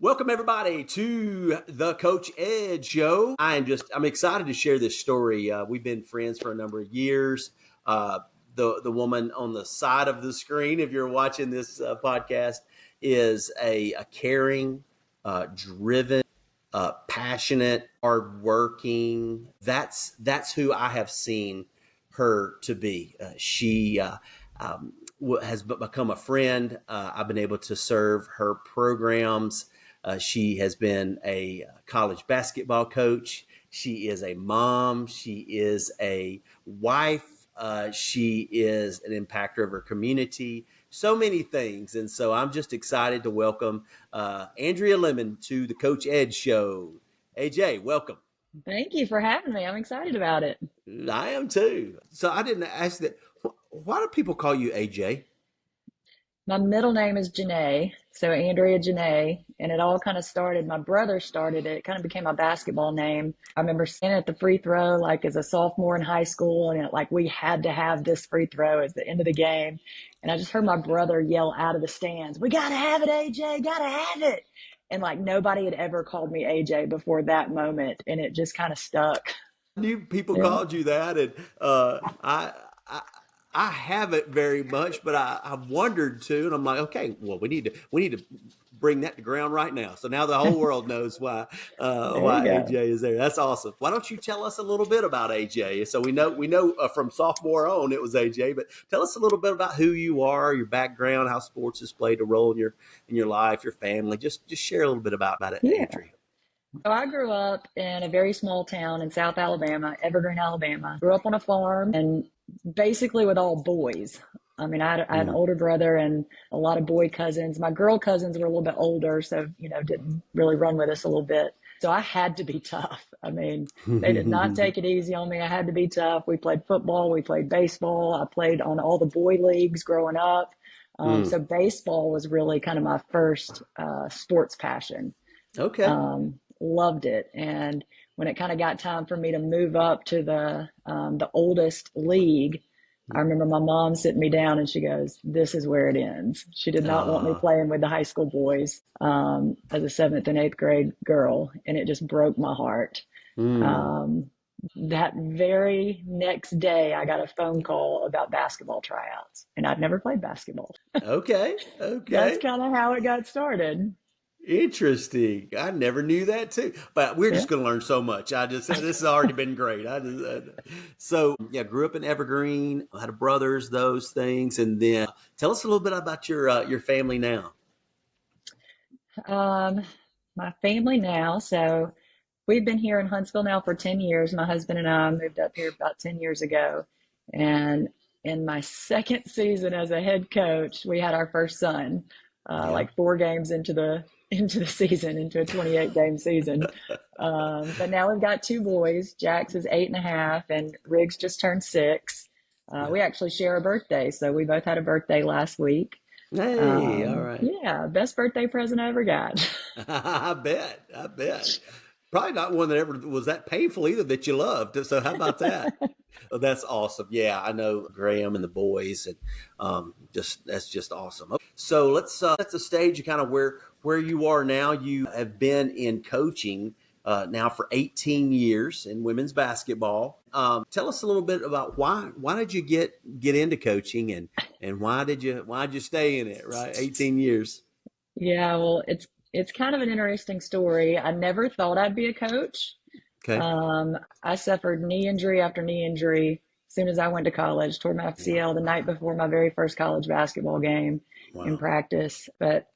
Welcome everybody to the Coach Ed Show. I'm excited to share this story. We've been friends for a number of years. The woman on the side of the screen, if you're watching this podcast, is a caring, driven, passionate, hardworking. That's who I have seen her to be. She has become a friend. I've been able to serve her programs. She has been a college basketball coach. She is a mom. She is a wife. She is an impactor of her community. So many things. And so I'm just excited to welcome Andrea Lemmond to the Coach Ed Show. AJ, welcome. Thank you for having me. I'm excited about it. I am too. So I didn't ask that. Why do people call you AJ? My middle name is Janae, so Andrea Janae, and it all kind of started, my brother started it. It kind of became my basketball name. I remember standing at the free throw like as a sophomore in high school, and we had to have this free throw at the end of the game. And I just heard my brother yell out of the stands, "We got to have it, AJ, got to have it." And nobody had ever called me AJ before that moment, and it just kind of stuck. I knew people Yeah. called you that, and I haven't very much, but I've wondered too, and I'm like, okay, well, we need to bring that to ground right now. So now the whole world knows why AJ is there. That's awesome. Why don't you tell us a little bit about AJ? So we know from sophomore on it was AJ, but tell us a little bit about who you are, your background, how sports has played a role in your life, your family. Just share a little bit about it, Yeah. Andrea. So I grew up in a very small town in South Alabama, Evergreen, Alabama. Grew up on a farm and basically with all boys. I mean, I had an older brother and a lot of boy cousins. My girl cousins were a little bit older, so, didn't really run with us a little bit. So I had to be tough. I mean, they did not take it easy on me. I had to be tough. We played football. We played baseball. I played on all the boy leagues growing up. So baseball was really kind of my first sports passion. Okay. Loved it. And when it kind of got time for me to move up to the oldest league, I remember my mom sitting me down and she goes, "This is where it ends." She did not want me playing with the high school boys as a seventh and eighth grade girl. And it just broke my heart. That very next day, I got a phone call about basketball tryouts, and I'd never played basketball. Okay. That's kind of how it got started. Interesting. I never knew that too, but we're just going to learn so much. This has already been great. Grew up in Evergreen, had brothers, those things. And then tell us a little bit about your family now. My family now. So we've been here in Huntsville now for 10 years. My husband and I moved up here about 10 years ago. And in my second season as a head coach, we had our first son, 4 games into the season, into a 28 game season. But now we've got 2 boys. Jax is 8.5 and Riggs just turned 6. We actually share a birthday. So we both had a birthday last week. Hey, all right. Yeah, best birthday present I ever got. I bet. Probably not one that ever was that painful either that you loved. So how about that? Oh, that's awesome. Yeah, I know Graham and the boys, and that's just awesome. So let's set the stage of kind of where you are now. You have been in coaching now for 18 years in women's basketball. Tell us a little bit about why did you get into coaching and why'd you stay in it, right? 18 years. Yeah, well, it's kind of an interesting story. I never thought I'd be a coach. Okay. I suffered knee injury after knee injury as soon as I went to college, tore my FCL the night before my very first college basketball game in practice. But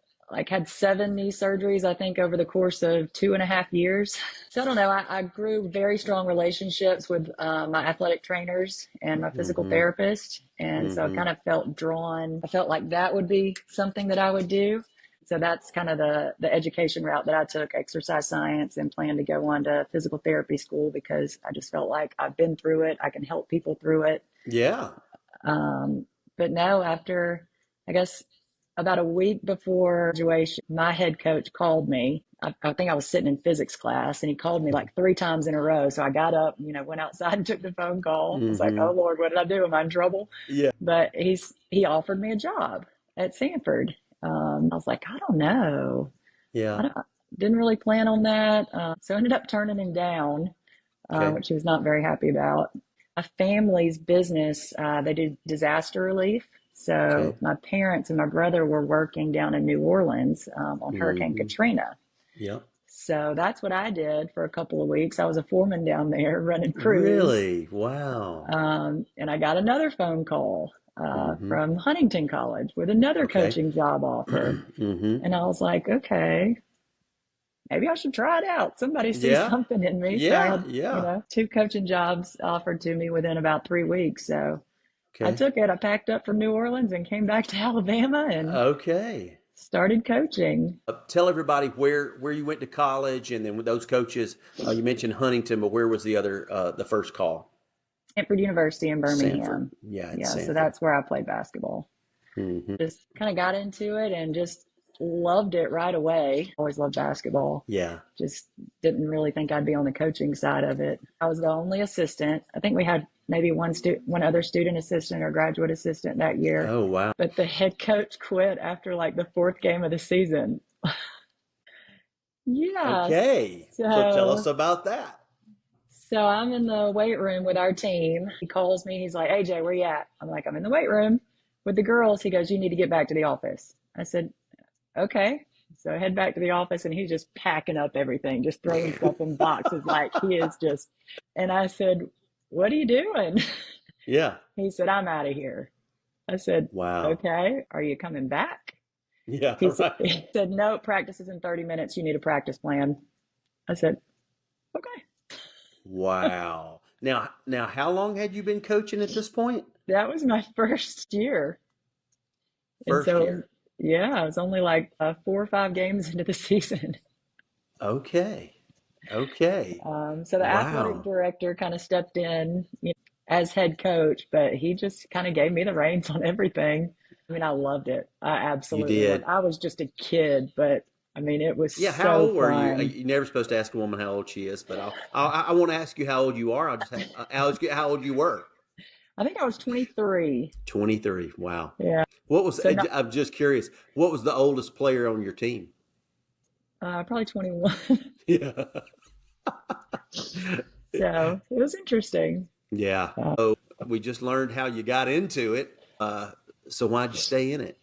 had 7 knee surgeries, I think, over the course of 2.5 years. So I don't know, I grew very strong relationships with my athletic trainers and my physical therapist. And so I kind of felt drawn. I felt like that would be something that I would do. So that's kind of the education route that I took, exercise science, and plan to go on to physical therapy school because I just felt like I've been through it. I can help people through it. Yeah. But no, after, I guess, about a week before graduation, my head coach called me. I think I was sitting in physics class, and he called me 3 times in a row. So I got up, went outside and took the phone call. I was like, "Oh Lord, what did I do? Am I in trouble?" Yeah. But he offered me a job at Sanford. I was like, I don't know. Yeah. didn't really plan on that. So I ended up turning him down, Okay. which he was not very happy about. My family's business, they did disaster relief. So Okay. my parents and my brother were working down in New Orleans on Hurricane Hmm. Katrina. Yep. So that's what I did for a couple of weeks. I was a foreman down there running crews. Really? Wow. And I got another phone call Hmm. from Huntington College with another Okay. coaching job offer. Hmm. And I was like, okay, maybe I should try it out. Somebody sees Yeah. something in me. So I Yeah. had, Yeah. two coaching jobs offered to me within about 3 weeks. So I Okay. took it. I packed up from New Orleans and came back to Alabama and Okay. started coaching. Tell everybody where you went to college, and then with those coaches. You mentioned Huntington, but where was the other the first call? Stanford University in Sanford. Birmingham. Yeah, it's Yeah, so Sanford. that's where I played basketball. Hmm. Just kind of got into it and just loved it right away. Always loved basketball. Yeah. Just didn't really think I'd be on the coaching side of it. I was the only assistant. I think we had maybe one other student assistant or graduate assistant that year. Oh wow. But the head coach quit after like the fourth game of the season. Yeah. Okay. So tell us So about that. so I'm in the weight room with our team. He calls me. He's like, AJ, where you at? I'm like, I'm in the weight room with the girls. He goes, you need to get back to the office. I said, okay. So I head back to the office and he's just packing up everything, just throwing stuff in boxes like he is just. And I said, what are you doing? Yeah. He said, I'm out of here. I said, Wow. okay. Are you coming back? Yeah. Right. He said, no, practice is in 30 minutes. You need a practice plan. I said, okay. Wow. Now, how long had you been coaching at this point? That was my first year. And First so, year. yeah, I was only like 4 or 5 games into the season. Okay. Okay. So the athletic Wow. director kind of stepped in, as head coach, but he just kind of gave me the reins on everything. I mean, I loved it. I You absolutely loved it. did. I was just a kid, but I mean, it was Yeah. How so old were you? fun. You're never supposed to ask a woman how old she is, but I want to ask you how old you are. I'll ask you how old you were. I think I was 23. 23. Wow. Yeah. What was? So not I'm just curious. What was the oldest player on your team? probably 21. Yeah. So it was interesting. Yeah. Uh, So we just learned how you got into it. So why'd you stay in it?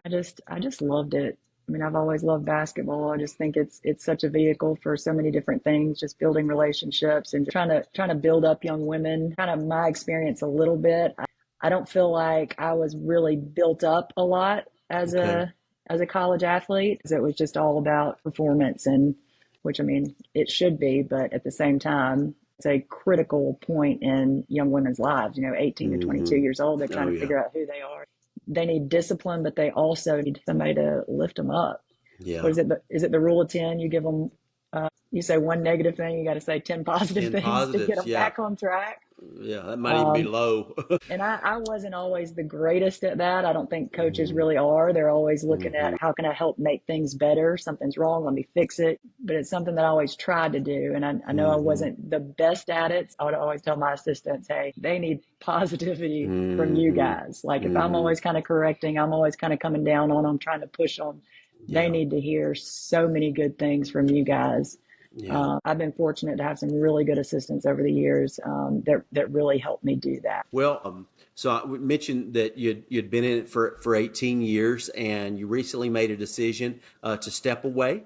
I just loved it. I mean, I've always loved basketball. I just think it's such a vehicle for so many different things, just building relationships and trying to build up young women. Kind of my experience a little bit. I don't feel like I was really built up a lot Okay. as a college athlete. It was just all about performance and which I mean, it should be, but at the same time, it's a critical point in young women's lives, 18 to 22 Hmm. years old. They're trying Oh to yeah. figure out who they are. They need discipline, but they also need somebody to lift them up. What Yeah. is it? Is it the rule of 10? You give them, you say one negative thing, you got to say 10 positive 10 things to get positives. them Yeah. back on track. Yeah. That might even be Um, low. and I wasn't always the greatest at that. I don't think coaches Hmm. really are. They're always looking Hmm. at how can I help make things better? Something's wrong. Let me fix it. But it's something that I always tried to do. And I know I Hmm. wasn't the best at it. I would always tell my assistants, hey, they need positivity from you Hmm. guys. Like if I'm Hmm. always kind of correcting, I'm always kind of coming down on them, trying to push them. They Yeah. need to hear so many good things from you guys. Yeah. I've been fortunate to have some really good assistants over the years that really helped me do that. Well, so I mentioned that you'd been in it for 18 years, and you recently made a decision to step away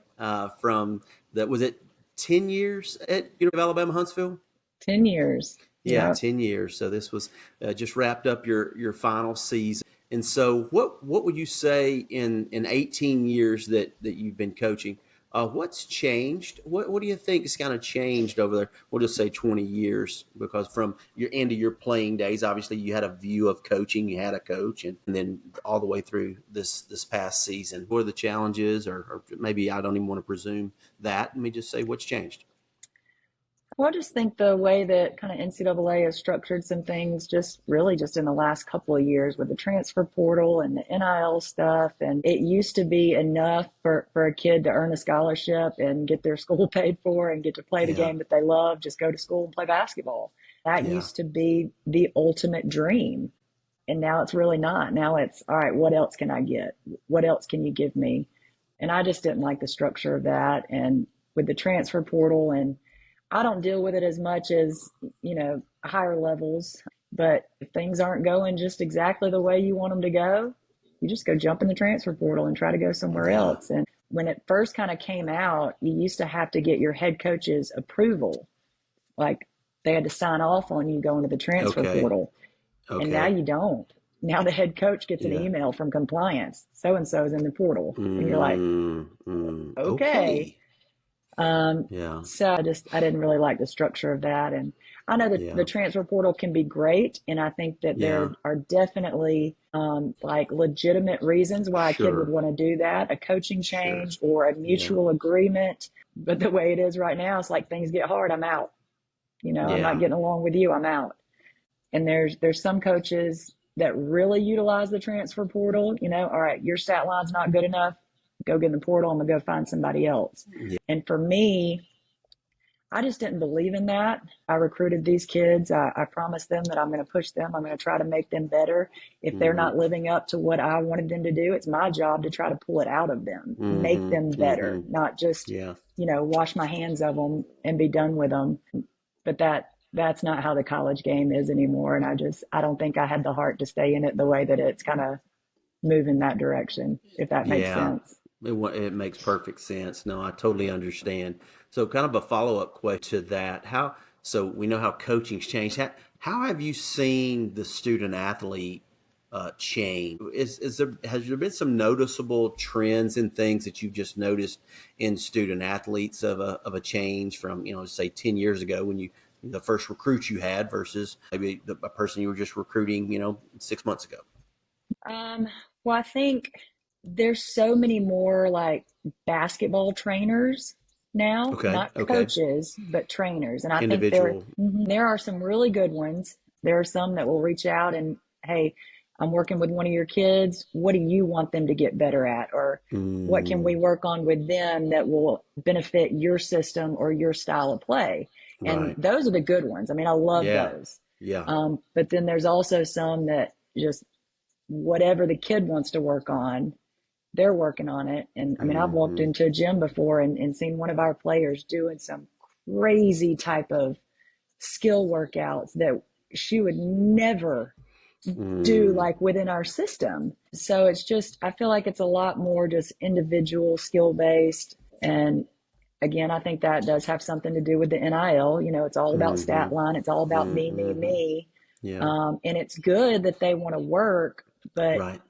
from that. Was it 10 years at University of Alabama Huntsville? 10 years. Yeah, Yeah. 10 years. So this was just wrapped up your final season. And so what would you say in 18 years that you've been coaching? What's changed? What do you think has kind of changed over there? We'll just say 20 years, because from your end of your playing days, obviously you had a view of coaching, you had a coach, and then all the way through this past season. What are the challenges, or maybe I don't even want to presume that. Let me just say what's changed. Well, I just think the way that kind of NCAA has structured some things just really just in the last couple of years with the transfer portal and the NIL stuff. And it used to be enough for a kid to earn a scholarship and get their school paid for and get to play the Yeah, game that they love, just go to school and play basketball. That yeah, used to be the ultimate dream. And now it's really not. Now it's, all right, what else can I get? What else can you give me? And I just didn't like the structure of that. And with the transfer portal, and I don't deal with it as much as, higher levels. But if things aren't going just exactly the way you want them to go, you just go jump in the transfer portal and try to go somewhere Yeah. else. And when it first kind of came out, you used to have to get your head coach's approval. Like they had to sign off on you going to the transfer Okay. portal. And now Okay. you don't. Now the head coach gets an Yeah. email from compliance. So and so is in the portal. And you're like, okay. Okay. Um, Yeah. so I didn't really like the structure of that. And I know that the Yeah. transfer portal can be great. And I think that there Yeah. are definitely like legitimate reasons why a kid would Sure. want to do that, a coaching Sure. change or a Yeah. mutual agreement. But the way it is right now, it's like things get hard, I'm out. I'm not Yeah. getting along with you, I'm out. And there's some coaches that really utilize the transfer portal. All right, your stat line's not good enough, go get in the portal, I'm gonna go find somebody else. Yeah. And for me, I just didn't believe in that. I recruited these kids. I promised them that I'm going to push them. I'm going to try to make them better. If they're Mm-hmm. not living up to what I wanted them to do, it's my job to try to pull it out of them, make Mm-hmm. them Mm-hmm. better, not just, Yeah. wash my hands of them and be done with them. But that's not how the college game is anymore. And I don't think I had the heart to stay in it the way that it's kind of moving that direction, if that makes Yeah. sense. It makes perfect sense. No, I totally understand. So, kind of a follow up question to that. So we know how coaching's changed. How have you seen the student athlete change? Has there been some noticeable trends and things that you've just noticed in student athletes of a change from, say 10 years ago when the first recruit you had versus maybe a person you were just recruiting, 6 months ago? Um, well, I think there's so many more like basketball trainers now, Okay. not Okay. coaches, but trainers. And I think Individual. there are some really good ones. There are some that will reach out and, hey, I'm working with one of your kids. What do you want them to get better at? Or what can we Mm, work on with them that will benefit your system or your style of play? And right. those are the good ones. I mean, I love Yeah. those. Yeah. But then there's also some that just whatever the kid wants to work on, they're working on it. And I mean, I've walked Hmm. into a gym before and seen one of our players doing some crazy type of skill workouts that she would never do Mm, like within our system. So it's just, I feel like it's a lot more just individual skill based. And again, I think that does have something to do with the NIL. It's all about hmm. stat line. It's all about me, me, Hmm. me. Yeah. And it's good that they want to work, but Right.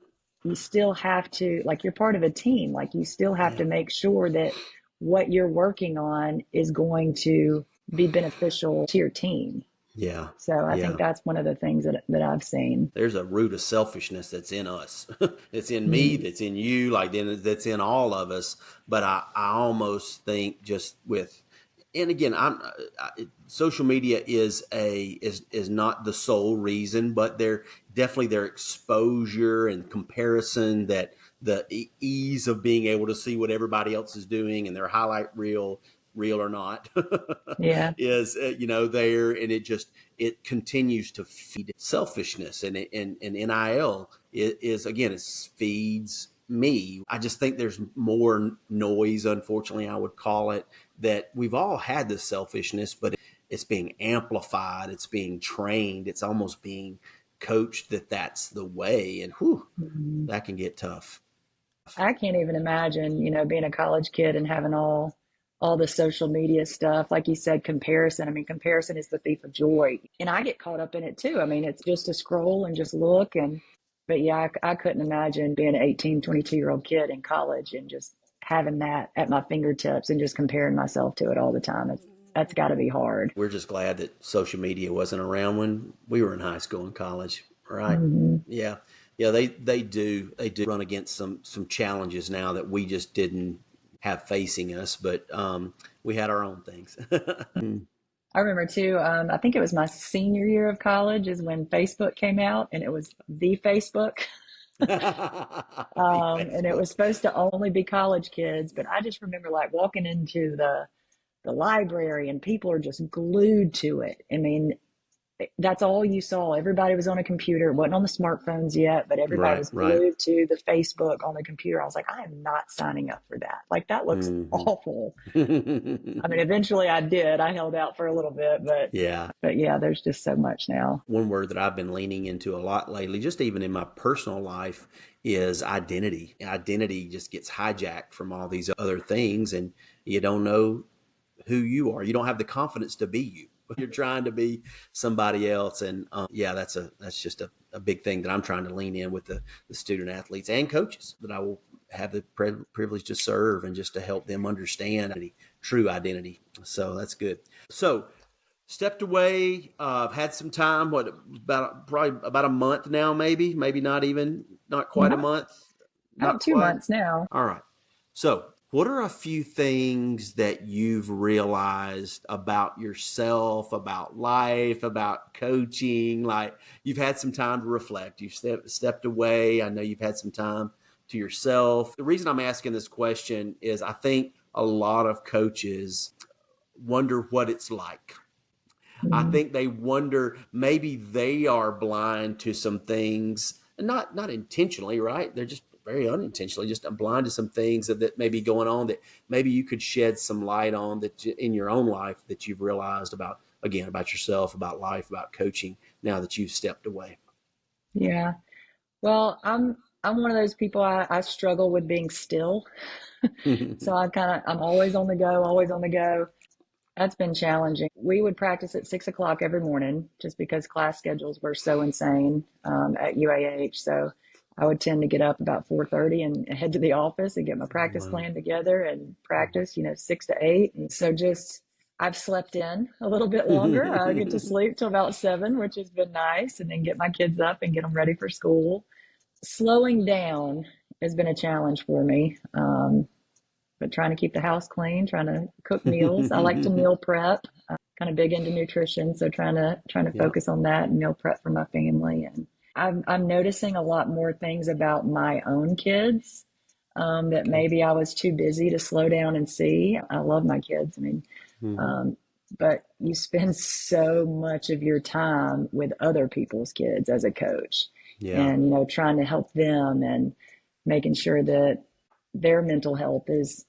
you still have to, like, you're part of a team. Like, you still have Yeah. to make sure that what you're working on is going to be beneficial to your team. Yeah. So I think Yeah. that's one of the things that I've seen. There's a root of selfishness that's in us. It's in me, Mm-hmm. that's in you, like then that's in all of us. But I almost think just with, and again, social media is not the sole reason, but they're definitely their exposure and comparison, that the ease of being able to see what everybody else is doing and their highlight reel, real or not, Yeah. is there, and it continues to feed selfishness, and NIL is again, it feeds me. I just think there's more noise, unfortunately, I would call it, that we've all had this selfishness, but it's being amplified, it's being trained, it's almost being coached that that's the way, and whew, Mm-hmm. that can get tough. I can't even imagine, being a college kid and having all the social media stuff. Like you said, comparison. I mean, comparison is the thief of joy. And I get caught up in it too. I mean, it's just to scroll and just look. But yeah, I couldn't imagine being an 18, 22-year-old kid in college and just having that at my fingertips and just comparing myself to it all the time. That's got to be hard. We're just glad that social media wasn't around when we were in high school and college, right? Mm-hmm. Yeah, yeah. They do run against some challenges now that we just didn't have facing us, but we had our own things. I remember too, I think it was my senior year of college is when Facebook came out and it was the Facebook. The And it Facebook. was supposed to only be college kids, but I just remember like walking into the library and people are just glued to it. I mean, that's all you saw. Everybody was on a computer. It wasn't on the smartphones yet, but everybody Right, was right. glued to the Facebook on the computer. I was like, I am not signing up for that. Like, that looks Hmm. awful. I mean, eventually I did. I held out for a little bit, Yeah. but yeah, there's just so much now. One word that I've been leaning into a lot lately, just even in my personal life, is identity. Identity just gets hijacked from all these other things, and you don't know who you are. You don't have the confidence to be you. You're trying to be somebody else, and yeah, that's just a big thing that I'm trying to lean in with the student athletes and coaches that I will have the privilege to serve and just to help them understand true identity. So that's good. So stepped away. I've had some time. What about probably about a month now? Maybe not even not quite a About, month. about Not two quite. months now. All right. So, what are a few things that you've realized about yourself, about life, about coaching? Like you've had some time to reflect. You've stepped away. I know you've had some time to yourself. The reason I'm asking this question is I think a lot of coaches wonder what it's like. I Mm, think they wonder maybe they are blind to some things, and not intentionally, right? They're just very unintentionally just blind to some things that may be going on that maybe you could shed some light on that in your own life that you've realized about again about yourself, about life, about coaching now that you've stepped away. yeah. Well, I'm one of those people. I struggle with being still. So I'm always on the go, always on the go. That's been challenging. We would practice at 6 o'clock every morning just because class schedules were so insane at UAH. So I would tend to get up about 4:30 and head to the office and get my practice Wow. plan together and practice, 6 to 8. And so just I've slept in a little bit longer. I get to sleep till about 7, which has been nice, and then get my kids up and get them ready for school. Slowing down has been a challenge for me. But trying to keep the house clean, trying to cook meals. I like to meal prep. Kind of big into nutrition, so trying to Yeah. focus on that and meal prep for my family. And I'm noticing a lot more things about my own kids that Okay. maybe I was too busy to slow down and see. I love my kids. I mean, Mm-hmm. um, but you spend so much of your time with other people's kids as a coach, Yeah. and trying to help them and making sure that their mental health is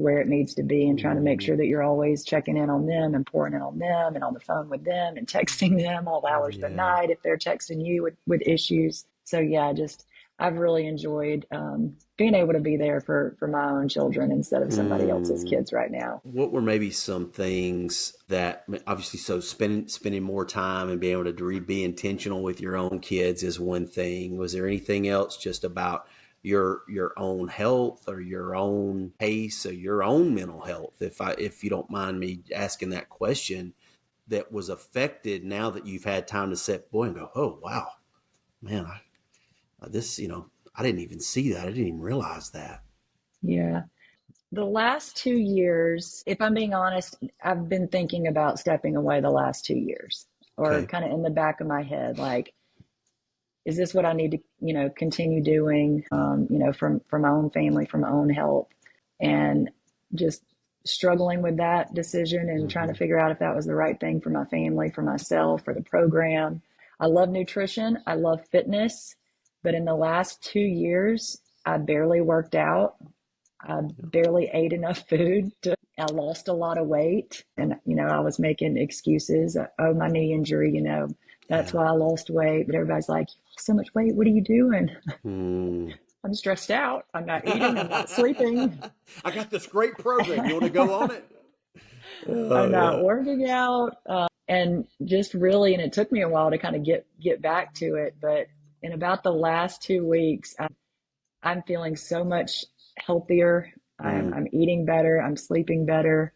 where it needs to be, and trying to make Mm-hmm. sure that you're always checking in on them and pouring in on them and on the phone with them and texting them all hours of the Yeah. night if they're texting you with issues. So yeah, just I've really enjoyed being able to be there for my own children instead of somebody else's Mm. kids right now. What were maybe some things that obviously so spending more time and being able to be intentional with your own kids is one thing. Was there anything else just about your own health or your own pace or your own mental health, if you don't mind me asking that question, that was affected now that you've had time to sit boy and go, oh wow, man, this I didn't even see that. I didn't even realize that. Yeah. The last 2 years, if I'm being honest, I've been thinking about stepping away the last 2 years, or Okay. kind of in the back of my head, like, is this what I need to, continue doing, from my own family, from my own health, and just struggling with that decision and trying to Mm-hmm. figure out if that was the right thing for my family, for myself, for the program. I love nutrition. I love fitness, but in the last 2 years, I barely worked out. I barely ate enough food. I lost a lot of weight, and I was making excuses. Oh, my knee injury, that's Yeah. why I lost weight. But everybody's like, you lost so much weight. What are you doing? Mm. I'm stressed out. I'm not eating. I'm not sleeping. I got this great program. You want to go on it? I'm Oh not yeah. working out. And just really, and it took me a while to kind of get back to it. But in about the last 2 weeks, I'm feeling so much healthier. I'm, Mm. I'm eating better. I'm sleeping better.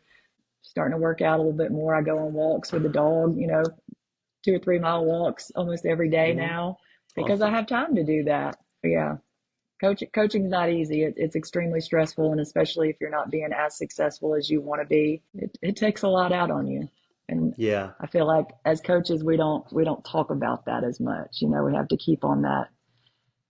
Starting to work out a little bit more. I go on walks with the dog, 2 or 3 mile walks almost every day Mm-hmm. now because I Awesome. have time to do that. But yeah, coaching's not easy. It's extremely stressful, and especially if you're not being as successful as you want to be, it takes a lot out on you. And Yeah. I feel like as coaches, we don't talk about that as much. We have to keep on that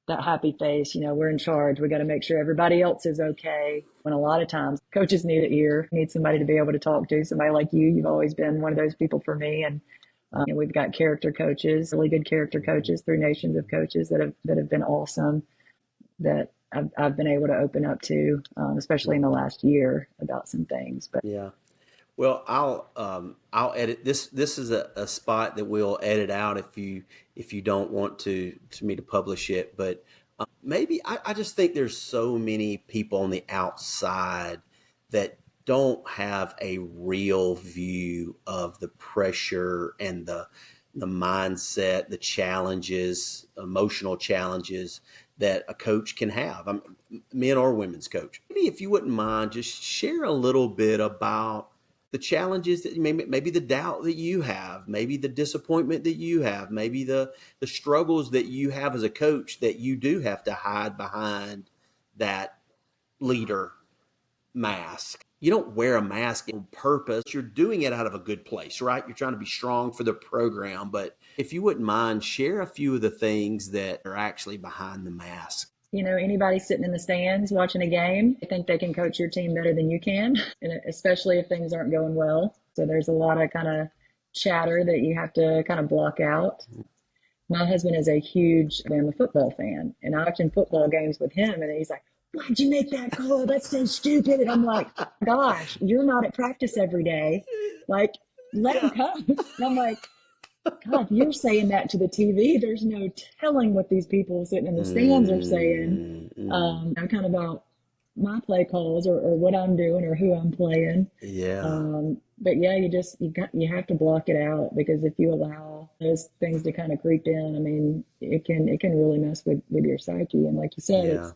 happy face. We're in charge. We got to make sure everybody else is okay. When a lot of times coaches need an ear, need somebody to be able to talk to, somebody like you. You've always been one of those people for me. And We've got character coaches, really good character coaches through Nations of Coaches that have been awesome, that I've been able to open up to, especially in the last year about some things. But Yeah. Well, I'll edit this. This is a spot that we'll edit out if you don't want to me to publish it. But maybe I just think there's so many people on the outside that don't have a real view of the pressure and the mindset, the challenges, emotional challenges that a coach can have. Men or women's coach. Maybe if you wouldn't mind, just share a little bit about the challenges that maybe the doubt that you have, maybe the disappointment that you have, maybe the struggles that you have as a coach that you do have to hide behind that leader mask. You don't wear a mask on purpose. You're doing it out of a good place, right? You're trying to be strong for the program. But if you wouldn't mind, share a few of the things that are actually behind the mask. anybody sitting in the stands watching a game, I think they can coach your team better than you can, and especially if things aren't going well. So there's a lot of kind of chatter that you have to kind of block out. My husband is a huge Alabama football fan, and I'm watching football games with him, and he's like, "Why'd you make that call? That's so stupid." And I'm like, "Gosh, you're not at practice every day. Like, let him Yeah. come." And I'm like, "God, you're saying that to the TV. There's no telling what these people sitting in the stands are saying." I'm kind of about my play calls, or what I'm doing, or who I'm playing. Yeah. But yeah, you have to block it out, because if you allow those things to kind of creep in, I mean, it can really mess with your psyche. And like you said, Yeah.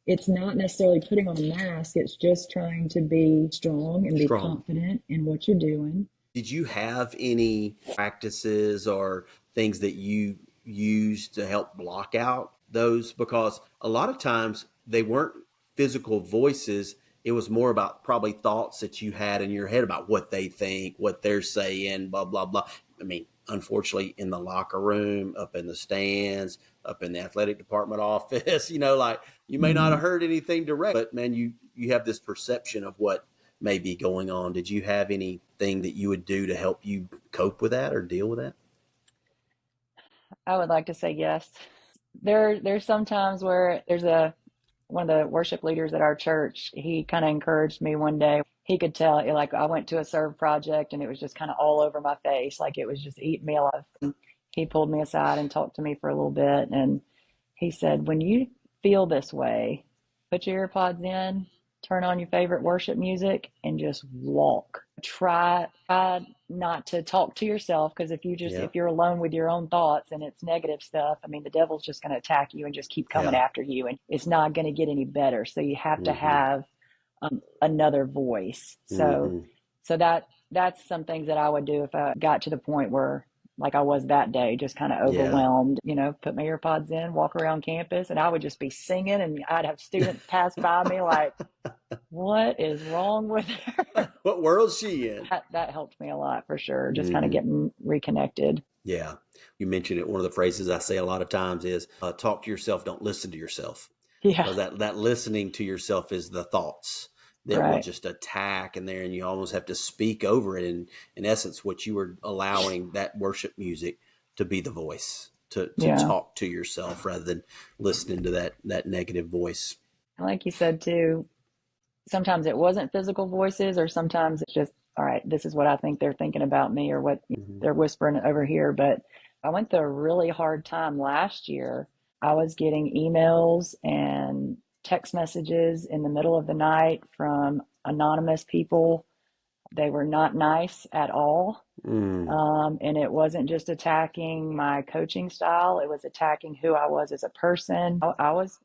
it's not necessarily putting on a mask. It's just trying to be strong and be Strong. confident in what you're doing. Did you have any practices or things that you used to help block out those? Because a lot of times they weren't physical voices. It was more about probably thoughts that you had in your head about what they think, what they're saying, blah, blah, blah. I mean, unfortunately, in the locker room, up in the stands, up in the athletic department office, like you may not have Mhm. heard anything direct, but man, you have this perception of what may be going on. Did you have anything that you would do to help you cope with that or deal with that? I would like to say yes. There's some times where there's a one of the worship leaders at our church. He kind of encouraged me one day. He could tell, like, I went to a serve project and it was just kind of all over my face, like it was just eating me alive. He pulled me aside and talked to me for a little bit, and he said, "When you feel this way, put your earpods in, turn on your favorite worship music, and just walk. Try not to talk to yourself, because Yeah. if you're alone with your own thoughts and it's negative stuff, I mean, the devil's just going to attack you and just keep coming Yeah. after you, and it's not going to get any better. So you have to Mm-hmm. have another voice." So Mm-hmm. that's some things that I would do if I got to the point where, like I was that day, just kind of Yeah. overwhelmed. Put my earpods in, walk around campus, and I would just be singing, and I'd have students pass by me like, "What is wrong with her?" What world's she in? That helped me a lot for sure. Just kind of Mm-hmm. getting reconnected. Yeah. You mentioned it. One of the phrases I say a lot of times is talk to yourself, don't listen to yourself. Yeah, Because that listening to yourself is the thoughts that will right. just attack in there, and you almost have to speak over it. And in essence, what you were allowing that worship music to be the voice to Yeah. talk to yourself rather than listening to that negative voice. And like you said too, sometimes it wasn't physical voices, or sometimes it's just, all right, this is what I think they're thinking about me, or what Mm-hmm. they're whispering over here. But I went through a really hard time last year. I was getting emails and text messages in the middle of the night from anonymous people. They were not nice at all. Mm. And it wasn't just attacking my coaching style, it was attacking who I was as a person. I was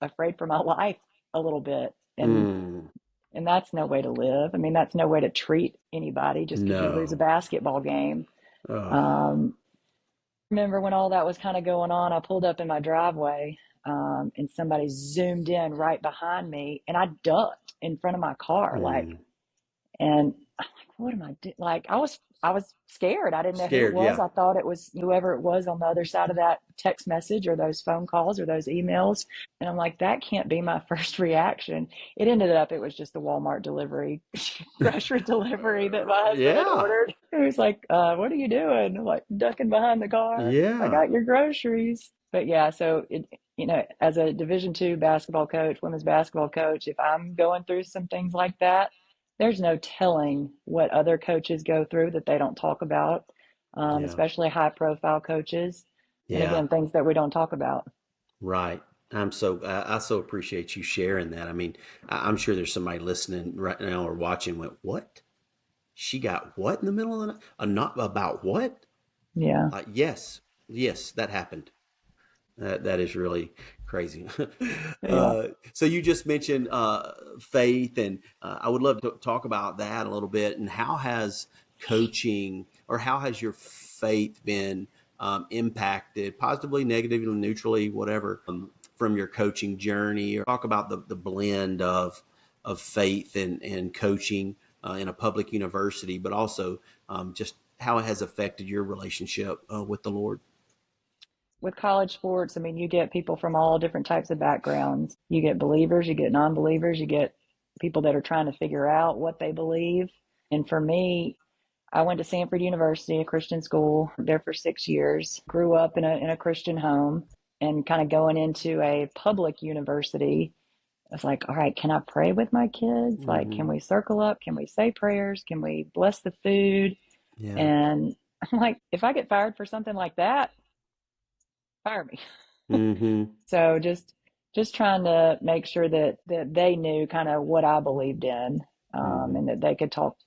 afraid for my life a little bit. Mm. And that's no way to live. I mean, that's no way to treat anybody just because you lose a No. basketball game. Oh. Um, remember when all that was kind of going on, I pulled up in my driveway, and somebody zoomed in right behind me, and I ducked in front of my car, like, Mm. and what am I doing? Like I was scared. I didn't know who it Scared, was. yeah. I thought it was whoever it was on the other side of that text message or those phone calls or those emails. And I'm like, that can't be my first reaction. It ended up, it was just the Walmart delivery, grocery delivery that my husband had Yeah. ordered. He was like, what are you doing? I'm like, ducking behind the car. I Yeah. got your groceries. But yeah, so as a Division II basketball coach, women's basketball coach, if I'm going through some things like that, there's no telling what other coaches go through that they don't talk about, Yeah. especially high profile coaches. And Yeah. again, things that we don't talk about. Right. I so appreciate you sharing that. I mean, I'm sure there's somebody listening right now or watching went, what? She got what in the middle of the night? Not about what? Yeah. Yes. Yes, that happened. That is really crazy. Yeah. So you just mentioned faith, and I would love to talk about that a little bit. And how has coaching, or how has your faith been impacted positively, negatively, neutrally, whatever, from your coaching journey? Or talk about the blend of faith and coaching in a public university, but also just how it has affected your relationship with the Lord. With college sports, I mean, you get people from all different types of backgrounds. You get believers, you get non believers, you get people that are trying to figure out what they believe. And for me, I went to Sanford University, a Christian school, there for 6 years, grew up in a Christian home, and kind of going into a public university. I was like, all right, can I pray with my kids? Like, Mm-hmm. can we circle up? Can we say prayers? Can we bless the food? Yeah. And I'm like, if I get fired for something like that, fire me. Mm-hmm. So just trying to make sure that they knew kind of what I believed in, Mm-hmm. and that they could talk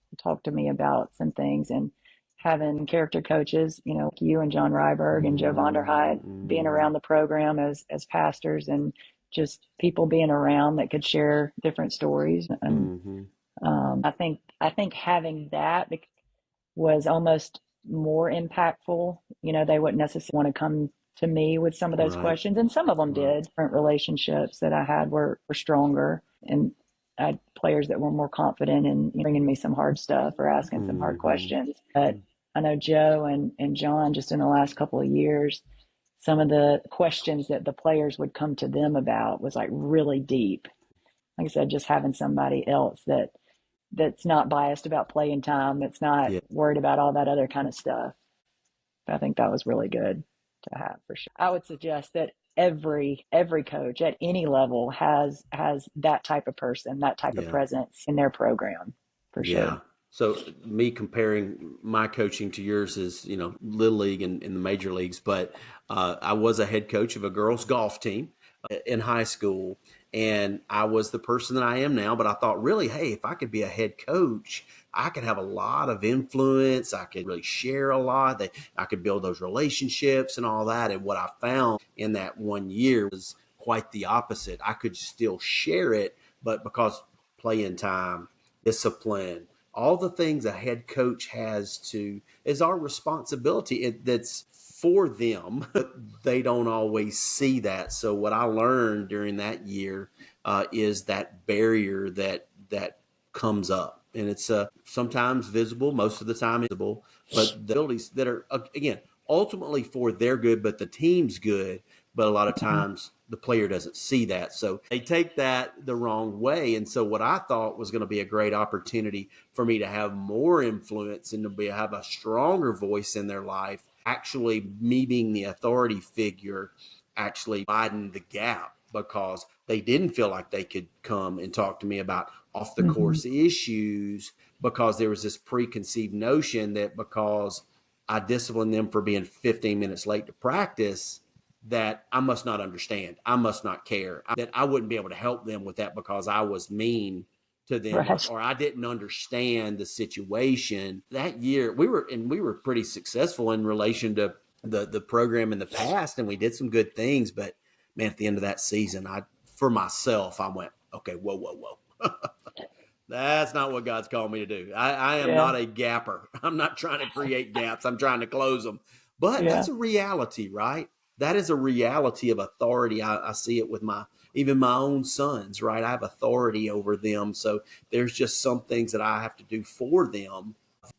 to me about some things. And having character coaches, like you and John Ryberg and Joe Vonderhyde, being Mm-hmm. around the program as pastors, and just people being around that could share different stories. And Mm-hmm. I think having that was almost more impactful. They wouldn't necessarily want to come to me with some of those Right. questions, and some of them Right. did. Different relationships that I had were stronger, and I had players that were more confident in bringing me some hard stuff or asking some hard Mm-hmm. questions. But I know Joe and John, just in the last couple of years, some of the questions that the players would come to them about was like really deep. Like I said, just having somebody else that's not biased about playing time, that's not Yeah. worried about all that other kind of stuff. I think that was really good to have for sure. I would suggest that every coach at any level has that type of person, that type of Yeah. presence in their program for Yeah. sure. So me comparing my coaching to yours is, little league and in the major leagues, but I was a head coach of a girls golf team in high school, and I was the person that I am now. But I thought, really, hey, if I could be a head coach, I could have a lot of influence. I could really share a lot. That I could build those relationships and all that. And what I found in that 1 year was quite the opposite. I could still share it, but because playing time, discipline, all the things a head coach has to is our responsibility. That's for them, but they don't always see that. So what I learned during that year is that barrier that comes up, and it's sometimes visible, most of the time invisible, but the abilities that are again ultimately for their good, but the team's good. But a lot of Mhm. times the player doesn't see that. So they take that the wrong way. And so what I thought was going to be a great opportunity for me to have more influence and have a stronger voice in their life, actually me being the authority figure, actually widened the gap because they didn't feel like they could come and talk to me about off the Mhm. course issues, because there was this preconceived notion that because I disciplined them for being 15 minutes late to practice, that I must not understand. I must not care. That I wouldn't be able to help them with that because I was mean to them, or, Right. or I didn't understand the situation. That year we were pretty successful in relation to the program in the past, and we did some good things. But man, at the end of that season, for myself, I went, okay, whoa, whoa, whoa. That's not what God's called me to do. I am Yeah. not a gapper. I'm not trying to create gaps. I'm trying to close them. But Yeah. that's a reality, right? that is a reality of authority. I see it with even my own sons, right? I have authority over them. So there's just some things that I have to do for them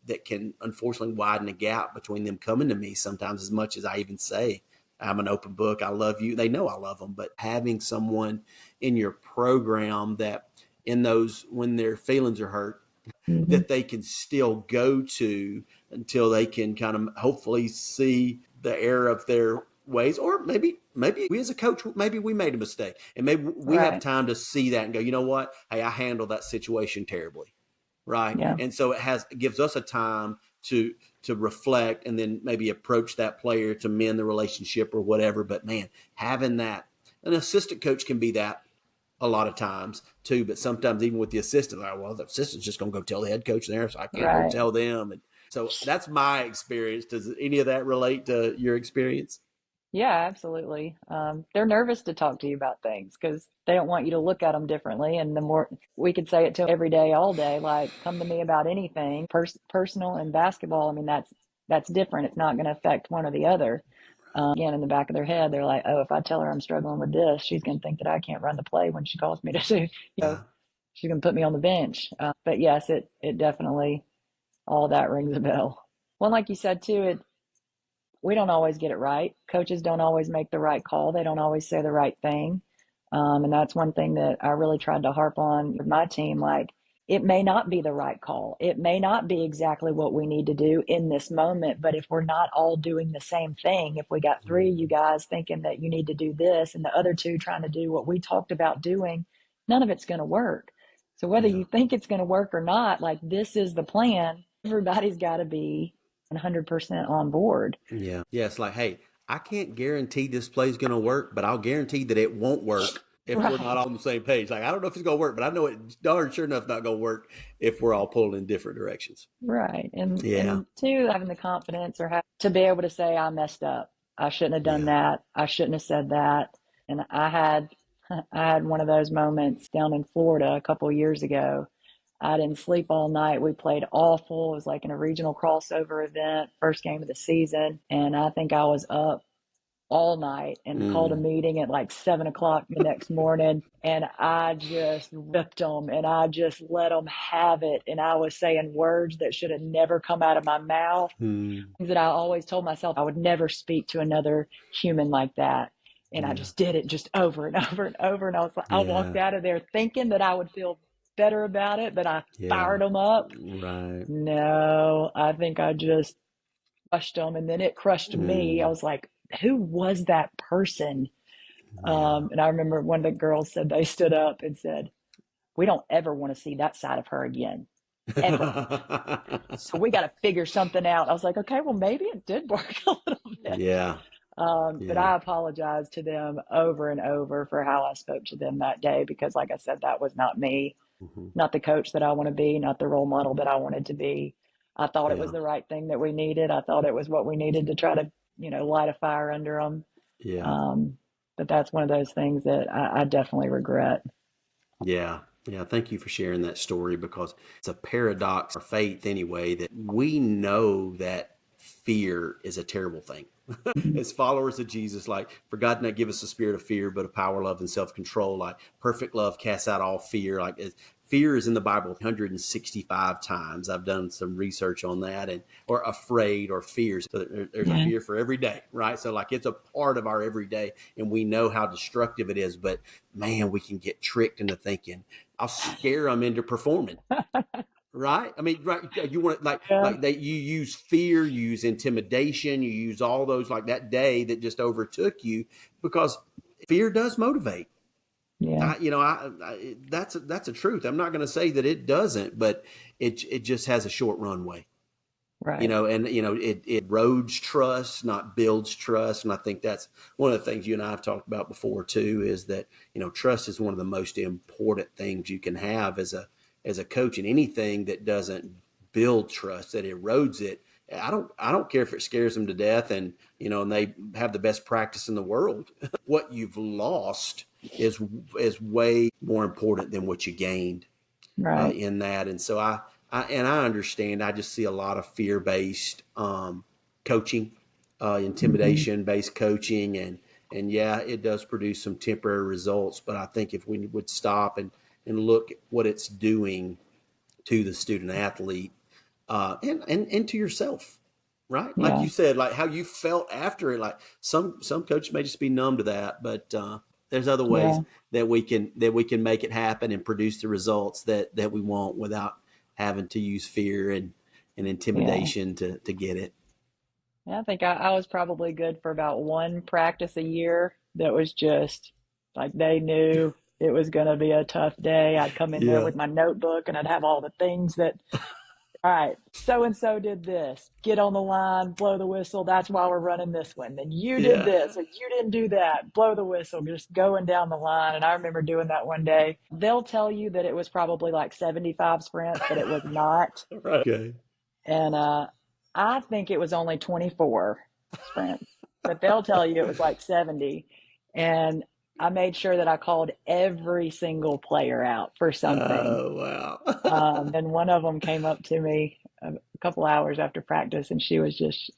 that can unfortunately widen the gap between them coming to me sometimes, as much as I even say, I'm an open book. I love you. They know I love them, but having someone in your program that in those, when their feelings are hurt, Mm-hmm. that they can still go to until they can kind of hopefully see the error of their ways. Or maybe we as a coach, maybe we made a mistake, and maybe we have Right. time to see that and go, you know what, hey, I handled that situation terribly, right? Yeah. And so it gives us a time to reflect and then maybe approach that player to mend the relationship or whatever. But man, having that, an assistant coach can be that a lot of times too, but sometimes even with the assistant, like, well, the assistant's just going to go tell the head coach there, so I can't go Right. tell them. And so that's my experience. Does any of that relate to your experience? Yeah, absolutely. They're nervous to talk to you about things because they don't want you to look at them differently. And the more we could say it to them every day, all day, like, come to me about anything, personal and basketball. I mean, that's different. It's not going to affect one or the other. Again, in the back of their head, they're like, oh, if I tell her I'm struggling with this, she's going to think that I can't run the play when she calls me to do, Yeah. she's going to put me on the bench. But yes, it definitely, all that rings a bell. Well, like you said too, we don't always get it right. Coaches don't always make the right call. They don't always say the right thing. And that's one thing that I really tried to harp on with my team. Like, it may not be the right call. It may not be exactly what we need to do in this moment. But if we're not all doing the same thing, if we got three of you guys thinking that you need to do this and the other two trying to do what we talked about doing, none of it's going to work. So whether Yeah. you think it's going to work or not, like, this is the plan. Everybody's got to be 100% on board. Yeah. Yeah. It's like, hey, I can't guarantee this play is going to work, but I'll guarantee that it won't work if we're not Right. all on the same page. Like, I don't know if it's going to work, but I know it's darn sure enough not going to work if we're all pulling in different directions. Right. Yeah. And two, having the confidence or to be able to say I messed up. I shouldn't have done Yeah. that. I shouldn't have said that. And I had one of those moments down in Florida a couple of years ago. I didn't sleep all night. We played awful. It was like in a regional crossover event, first game of the season. And I think I was up all night and called a Mm. meeting at like 7 o'clock the next morning. And I just ripped them and I just let them have it. And I was saying words that should have never come out of my mouth, Mm. things that I always told myself I would never speak to another human like that. And I Yeah. just did it just over and over and over. And I walked Yeah. out of there thinking that I would feel better about it, but I Yeah. fired them up. Right. No, I think I just crushed them, and then it crushed me. I Mm. was like, who was that person? Yeah. And I remember one of the girls said they stood up and said, we don't ever want to see that side of her again, ever. So we got to figure something out. I was like, okay, well, maybe it did work a little bit. Yeah. But Yeah. I apologized to them over and over for how I spoke to them that day because, like I said, that was not me, Mhm. not the coach that I want to be, not the role model that I wanted to be. I thought it was Yeah. the right thing that we needed. I thought it was what we needed to try to, light a fire under them. Yeah. Um, but that's one of those things that I definitely regret. Yeah. Yeah. Thank you for sharing that story, because it's a paradox of faith anyway, that we know that fear is a terrible thing. Mhm. As followers of Jesus, like, for God did not give us a spirit of fear, but of power, love, and self control. Like, perfect love casts out all fear. Like, fear is in the Bible 165 times. I've done some research on that, and or afraid or fears. So there's a Yeah. fear for every day, right? So like, it's a part of our everyday, and we know how destructive it is. But man, we can get tricked into thinking I'll scare them into performing. Right? I mean, right? You want, Yeah. like they, you use fear, you use intimidation, you use all those, like that day that just overtook you, because fear does motivate. Yeah. That's a truth. I'm not going to say that it doesn't, but it just has a short runway. Right. And it erodes trust, not builds trust. And I think that's one of the things you and I have talked about before too, is that trust is one of the most important things you can have as a coach. And anything that doesn't build trust, that erodes it, I don't care if it scares them to death, and they have the best practice in the world. What you've lost is way more important than what you gained Right. in that. And so I understand. I just see a lot of fear based coaching Mm-hmm. intimidation-based coaching, and yeah, it does produce some temporary results. But I think if we would stop and look at what it's doing to the student athlete, and to yourself, right? Like Yeah. you said, like how you felt after it. Like some coaches may just be numb to that, but there's other ways Yeah. that we can make it happen and produce the results that we want without having to use fear and Yeah. intimidation to get it. Yeah, I think I was probably good for about one practice a year that was just like they knew it was going to be a tough day. I'd come in there Yeah. with my notebook and I'd have all the things that, all right, so and so did this. Get on the line, blow the whistle. That's why we're running this one. Then you did Yeah. this or you didn't do that. Blow the whistle, just going down the line. And I remember doing that one day. They'll tell you that it was probably like 75 sprints, but it was not. Right. Okay. And I think it was only 24 sprints, but they'll tell you it was like 70. And I made sure that I called every single player out for something. Oh wow. And one of them came up to me a couple hours after practice, and she was just,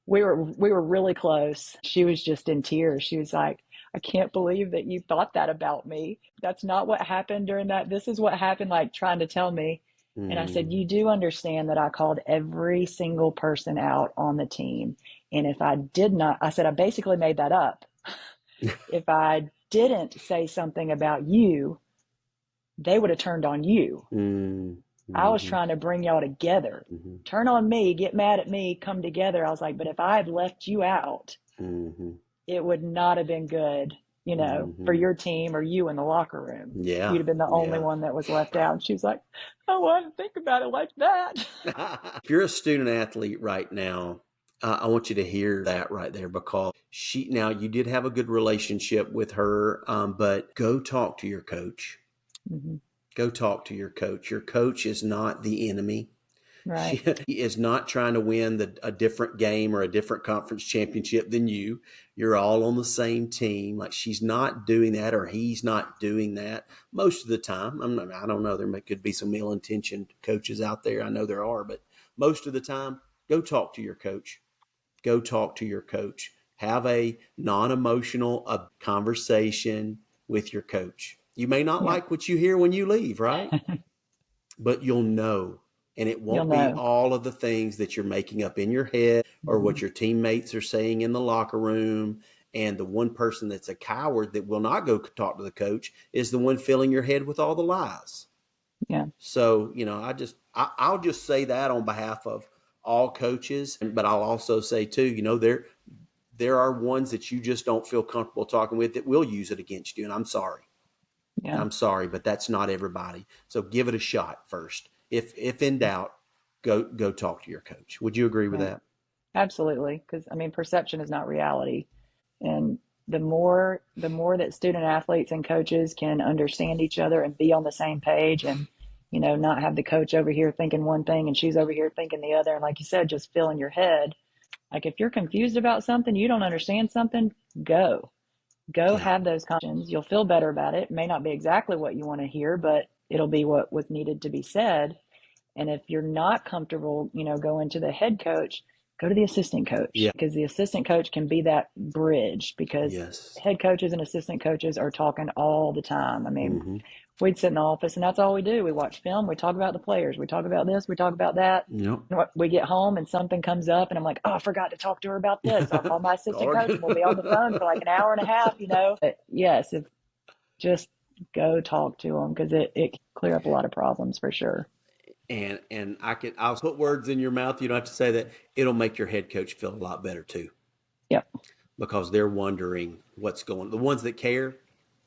we were really close. She was just in tears. She was like, I can't believe that you thought that about me. That's not what happened during that. This is what happened, like trying to tell me. And I said, Mm, you do understand that I called every single person out on the team. And if I did not, I said, I basically made that up. If I didn't say something about you, they would have turned on you. mm, I was mhm, trying to bring y'all together. mhm, Turn on me, get mad at me, come together. I was like, but if I had left you out, mhm, it would not have been good, for mhm. your team or you in the locker room. You'd Yeah. have been the only Yeah. one that was left out. And she was like, I want to think about it like that. If you're a student athlete right now, I want you to hear that right there, because now you did have a good relationship with her, but go talk to your coach. Hmm. Go talk to your coach. Your coach is not the enemy. She Right. is not trying to win a different game or a different conference championship than you. You're all on the same team. Like, she's not doing that, or he's not doing that most of the time. I don't know. Could be some ill-intentioned coaches out there. I know there are, but most of the time, go talk to your coach. Go talk to your coach. Have a non-emotional conversation with your coach. You may not Yeah. like what you hear when you leave, right? But you'll know. And it You'll won't be know. all of the things that you're making up in your head or Hmm. what your teammates are saying in the locker room. And the one person that's a coward that will not go talk to the coach is the one filling your head with all the lies. Yeah. So, I'll just say that on behalf of all coaches, but I'll also say too, there are ones that you just don't feel comfortable talking with that will use it against you. And I'm sorry. Yeah. But that's not everybody. So give it a shot first. If in doubt, go talk to your coach. Would you agree with Yeah. that? Absolutely. Because I mean, perception is not reality. And the more that student athletes and coaches can understand each other and be on the same page, and not have the coach over here thinking one thing and she's over here thinking the other, and like you said, just fill in your head. Like if you're confused about something, you don't understand something, go Yeah. have those conversations. You'll feel better about it. It may not be exactly what you want to hear, but it'll be what was needed to be said. And if you're not comfortable, going to the head coach, go to the assistant coach, Yeah. because the assistant coach can be that bridge, because Yes. head coaches and assistant coaches are talking all the time. I mean, Mm-hmm. we'd sit in the office and that's all we do. We watch film, we talk about the players, we talk about this, we talk about that. Yep. We get home and something comes up and I'm like, oh, I forgot to talk to her about this. I'll call my assistant coach and we'll be on the phone for like an hour and a half. But yes, if just go talk to them, because it can clear up a lot of problems for sure. And I'll put words in your mouth. You don't have to say that. It'll make your head coach feel a lot better too, Yep. because they're wondering what's going. The ones that care,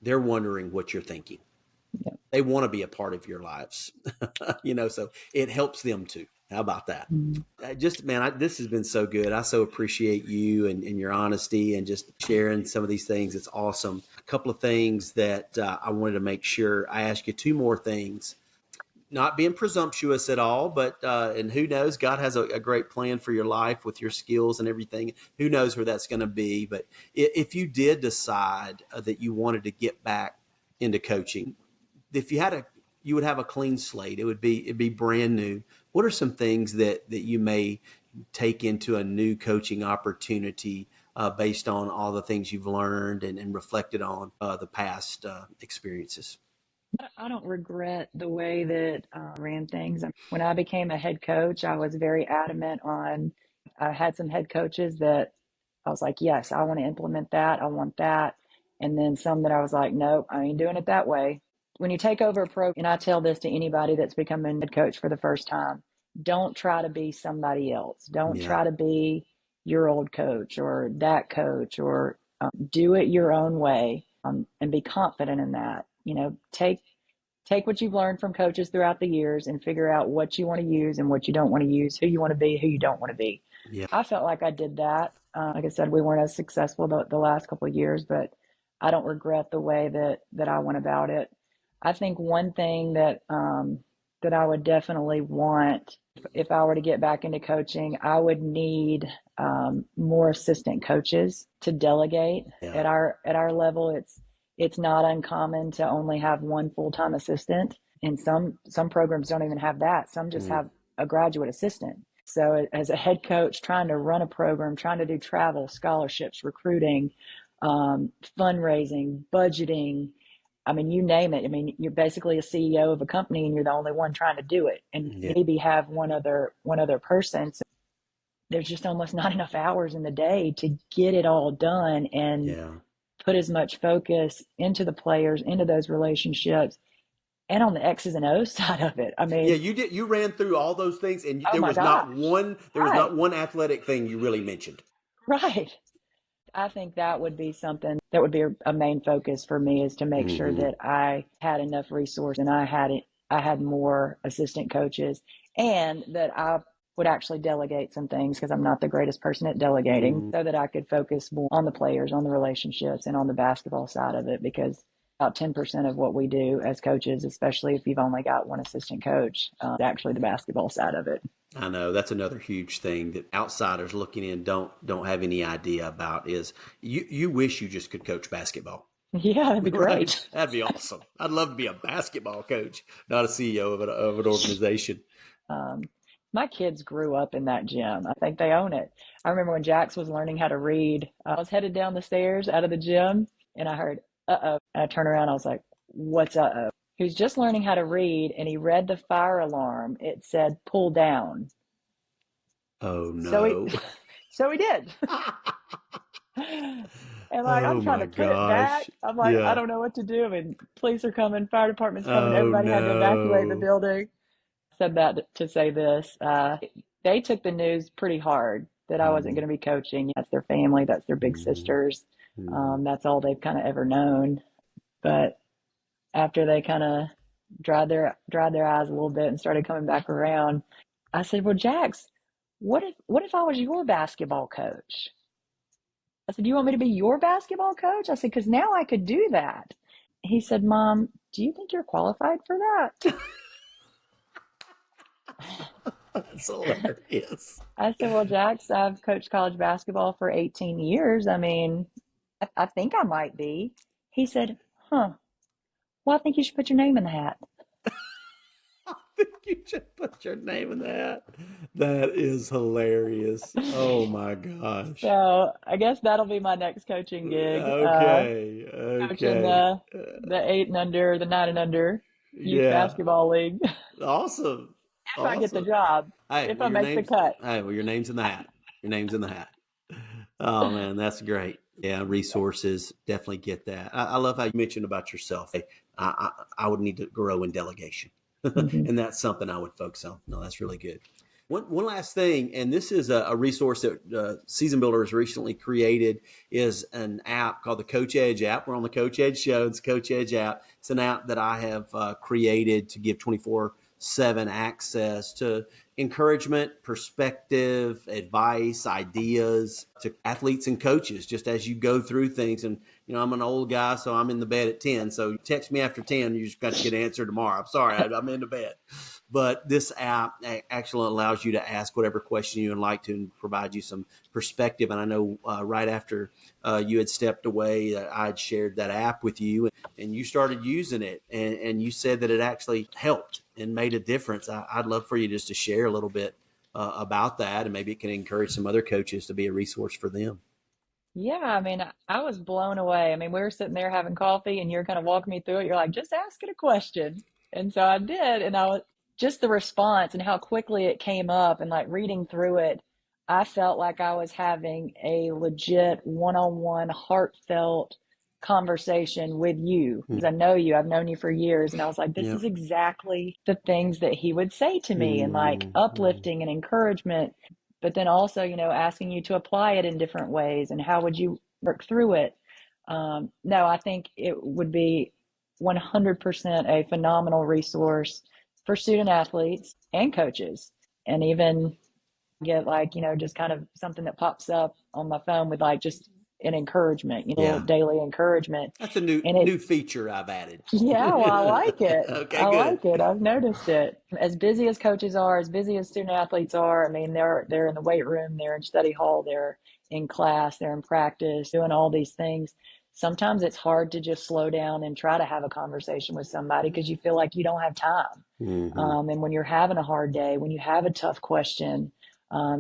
they're wondering what you're thinking. Yep. They want to be a part of your lives, so it helps them too. How about that? Mhm. This has been so good. I so appreciate you and your honesty and just sharing some of these things. It's awesome. A couple of things that I wanted to make sure I ask you, two more things. Not being presumptuous at all, but and who knows, God has a great plan for your life with your skills and everything. Who knows where that's going to be? But if you did decide that you wanted to get back into coaching, if you would have a clean slate. It'd be brand new. What are some things that you may take into a new coaching opportunity based on all the things you've learned and reflected on the past experiences? I don't regret the way that I ran things. When I became a head coach, I was very adamant on, I had some head coaches that I was like, yes, I want to implement that. I want that. And then some that I was like, nope, I ain't doing it that way. When you take over a program, and I tell this to anybody that's becoming a head coach for the first time, don't try to be somebody else. Don't Yeah. try to be your old coach or that coach, or do it your own way, and be confident in that. Take what you've learned from coaches throughout the years and figure out what you want to use and what you don't want to use, who you want to be, who you don't want to be. Yeah. I felt like I did that. Like I said, we weren't as successful the last couple of years, but I don't regret the way that I went about it. I think one thing that I would definitely want if I were to get back into coaching, I would need more assistant coaches to delegate. Yeah. At our level. It's not uncommon to only have one full-time assistant, and some programs don't even have that. Some just have a graduate assistant. So as a head coach trying to run a program, trying to do travel, scholarships, recruiting, fundraising, budgeting, I mean, you name it. I mean, you're basically a CEO of a company and you're the only one trying to do it, and maybe have one other person. So there's just almost not enough hours in the day to get it all done and put as much focus into the players, into those relationships, and on the X's and O's side of it. I mean, you did. You ran through all those things, and oh there my was not gosh, one. There was right, not one athletic thing you really mentioned. right. I think that would be something that would be a main focus for me, is to make sure that I had enough resource and I had more assistant coaches, and that I would actually delegate some things, because I'm not the greatest person at delegating, so that I could focus more on the players, on the relationships, and on the basketball side of it, because about 10% of what we do as coaches, especially if you've only got one assistant coach, is actually the basketball side of it. I know that's another huge thing that outsiders looking in don't have any idea about. Is you wish you just could coach basketball. Yeah, that'd be Right? great. That'd be awesome. I'd love to be a basketball coach, not a CEO of an organization. My kids grew up in that gym. I think they own it. I remember when Jax was learning how to read, I was headed down the stairs out of the gym and I heard, uh-oh. And I turned around, I was like, what's uh-oh? He was just learning how to read and he read the fire alarm. It said, pull down. Oh So he, no. so he did. And like, I'm Oh trying my to put it back. gosh. I'm like, I Yeah. don't know what to do. I mean, police are coming, fire department's coming. Oh Everybody had to evacuate the no. building. Said that to say this. They took the news pretty hard that I wasn't going to be coaching. That's their family. That's their big sisters. That's all they've kind of ever known. But after they kind of dried their eyes a little bit and started coming back around, I said, "Well, Jax, what if I was your basketball coach?" I said, "You want me to be your basketball coach?" I said, "Because now I could do that." He said, "Mom, do you think you're qualified for that?" That's hilarious. I said, "Well, Jax, I've coached college basketball for 18 years. I mean, I think I might be." He said, "Huh. Well, I think you should put your name in the hat." You should put your name in that. That is hilarious. Oh my gosh. So I guess that'll be my next coaching gig. Okay. Coaching Okay. the 8 and under, the 9 and under youth Yeah. basketball league. Awesome. If I get the Awesome. job, Hey, if well I make the cut. your name's in the hat. Your name's in the hat. Oh man, that's great. Yeah, resources, definitely get that. I love how you mentioned about yourself. Hey, I would need to grow in delegation. Mm-hmm. And that's something I would focus on. No, that's really good. One last thing, and this is a resource that Season Builder has recently created, is an app called the Coach Edge app. We're on the Coach Edge show. It's Coach Edge app. It's an app that I have created to give 24/7 access to encouragement, perspective, advice, ideas to athletes and coaches, just as you go through things. And, I'm an old guy, so I'm in the bed at 10. So text me after 10, you just got to get an answer tomorrow. I'm sorry, I'm in the bed. But this app actually allows you to ask whatever question you would like to and provide you some perspective. And I know right after you had stepped away, I'd shared that app with you and you started using it. And you said that it actually helped and made a difference. I'd love for you just to share a little bit about that, and maybe it can encourage some other coaches to be a resource for them. Yeah, I mean, I was blown away. I mean, we were sitting there having coffee and you're kind of walking me through it. You're like, just ask it a question. And so I did. And I was just the response and how quickly it came up and like reading through it, I felt like I was having a legit one-on-one, heartfelt conversation with you because I know you, I've known you for years. And I was like, this Yeah. is exactly the things that he would say to me and like Mm-hmm. uplifting and encouragement, but then also, asking you to apply it in different ways and how would you work through it. No, I think it would be 100% a phenomenal resource for student athletes and coaches, and even get like, just kind of something that pops up on my phone with like just an encouragement, Yeah. daily encouragement. That's a new And it, new feature I've added. yeah, well, I like it. Okay, I good. like it. I've noticed it. As busy as coaches are, as busy as student athletes are, I mean, they're in the weight room, they're in study hall, they're in class, they're in practice, doing all these things. Sometimes it's hard to just slow down and try to have a conversation with somebody because you feel like you don't have time. Mm-hmm. And when you're having a hard day, when you have a tough question,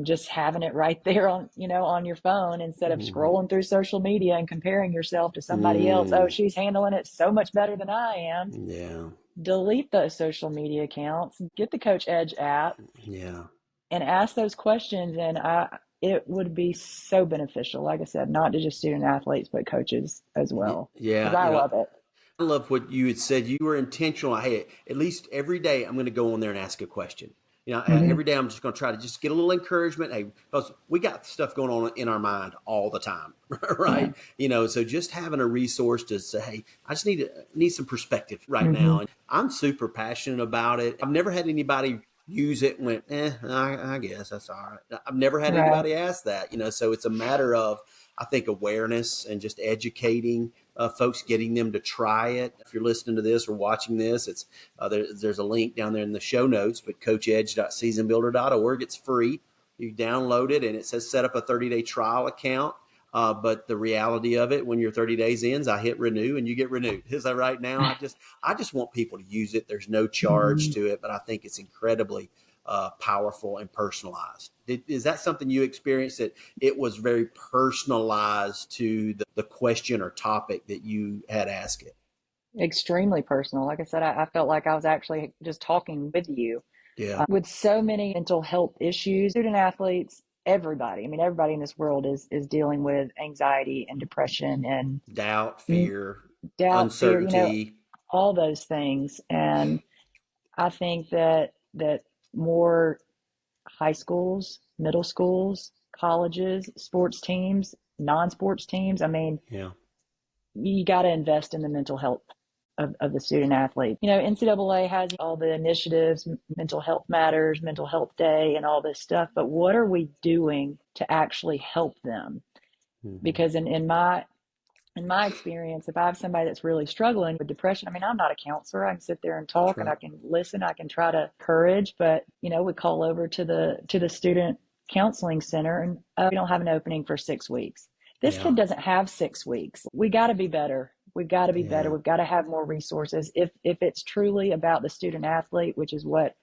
just having it right there on, on your phone instead of Mm-hmm. scrolling through social media and comparing yourself to somebody else. Oh, Mm, she's handling it so much better than I am. yeah. Delete those social media accounts, get the Coach Edge app Yeah. and ask those questions. And it would be so beneficial, like I said, not to just student athletes, but coaches as well, because Yeah. I love it. I love what you had said. You were intentional. Hey, at least every day I'm going to go on there and ask a question. Mm-hmm. Every day I'm just going to try to just get a little encouragement. Hey, because we got stuff going on in our mind all the time, Yeah. right? So just having a resource to say, hey, I just need some perspective right Mm-hmm. now. And I'm super passionate about it. I've never had anybody use it and went, I guess that's all right. I've never had Right. anybody ask that, so it's a matter of, I think, awareness and just educating folks, getting them to try it. If you're listening to this or watching this, it's there's a link down there in the show notes, but coachedge.seasonbuilder.org. It's free. You download it and it says set up a 30-day trial account. But the reality of it, when your 30 days ends, I hit renew and you get renewed. Is that right now? I just want people to use it. There's no charge Mm-hmm. to it, but I think it's incredibly powerful and personalized. Is that something you experienced, that it was very personalized to the question or topic that you had asked it? Extremely personal. Like I said, I felt like I was actually just talking with you. Yeah. With so many mental health issues, student athletes, everybody. I mean, everybody in this world is dealing with anxiety and depression and Doubt, fear, doubt, fear, uncertainty. all those things. And I think that more high schools, middle schools, colleges, sports teams, non-sports teams, I mean, Yeah. you got to invest in the mental health of the student athlete. NCAA has all the initiatives, mental health matters, mental health day, and all this stuff. But what are we doing to actually help them? Mm-hmm. Because in my experience, if I have somebody that's really struggling with depression, I mean, I'm not a counselor. I can sit there and That's talk and right. I can listen. I can try to encourage, but we call over to the student counseling center and we don't have an opening for 6 weeks. This Yeah. kid doesn't have 6 weeks. We got to be better. We've got to be better. Yeah. We've got to have more resources. If it's truly about the student athlete, which is what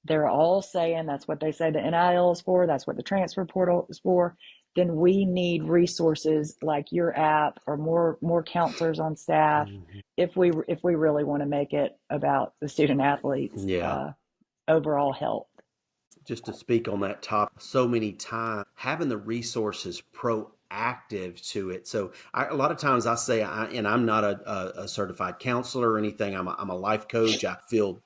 they're all saying, that's what they say the NIL is for, that's what the transfer portal is for, then we need resources like your app or more counselors on staff Mm-hmm. if we really want to make it about the student athletes Yeah. overall health. Just to speak on that topic, so many times having the resources proactive to it. So a lot of times I say, and I'm not a certified counselor or anything. I'm a life coach. I feel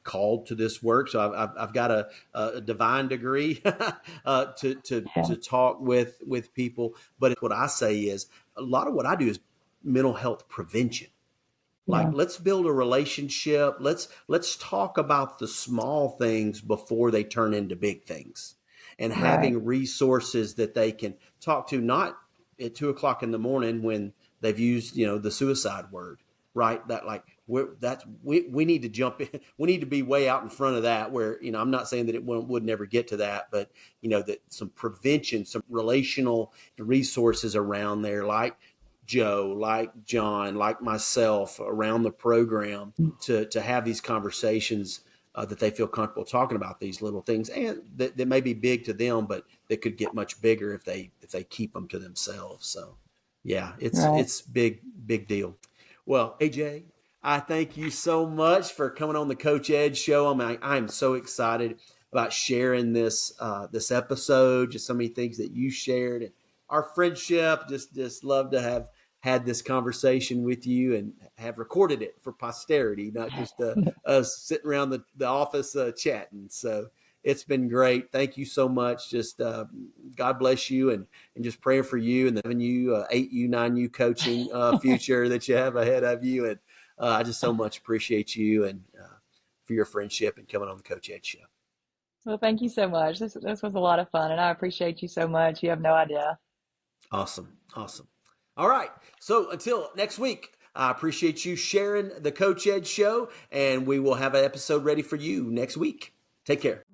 called to this work. So I've got a divine degree Yeah. to talk with people. But what I say is, a lot of what I do is mental health prevention. Like, Yeah. let's build a relationship. Let's talk about the small things before they turn into big things, and Right. having resources that they can talk to, not at 2 o'clock in the morning when they've used the suicide word, right? That, like, we need to jump in. We need to be way out in front of that, where I'm not saying that it would never get to that, but that some prevention, some relational resources around there, like Joe, like John, like myself, around the program, to have these conversations that they feel comfortable talking about these little things, and that may be big to them, but they could get much bigger if they keep them to themselves. So, yeah, Right. it's big deal. Well, AJ, I thank you so much for coming on the Coach Ed Show. I mean, I'm so excited about sharing this episode. Just so many things that you shared, and our friendship. Just love to have had this conversation with you and have recorded it for posterity, not just us sitting around the office chatting. So it's been great. Thank you so much. Just God bless you, and just praying for you and having you 8U, 9U coaching future that you have ahead of you. And I just so much appreciate you and for your friendship and coming on the Coach Ed Show. Well, thank you so much. This was a lot of fun, and I appreciate you so much. You have no idea. Awesome. All right. So until next week, I appreciate you sharing the Coach Ed Show, and we will have an episode ready for you next week. Take care.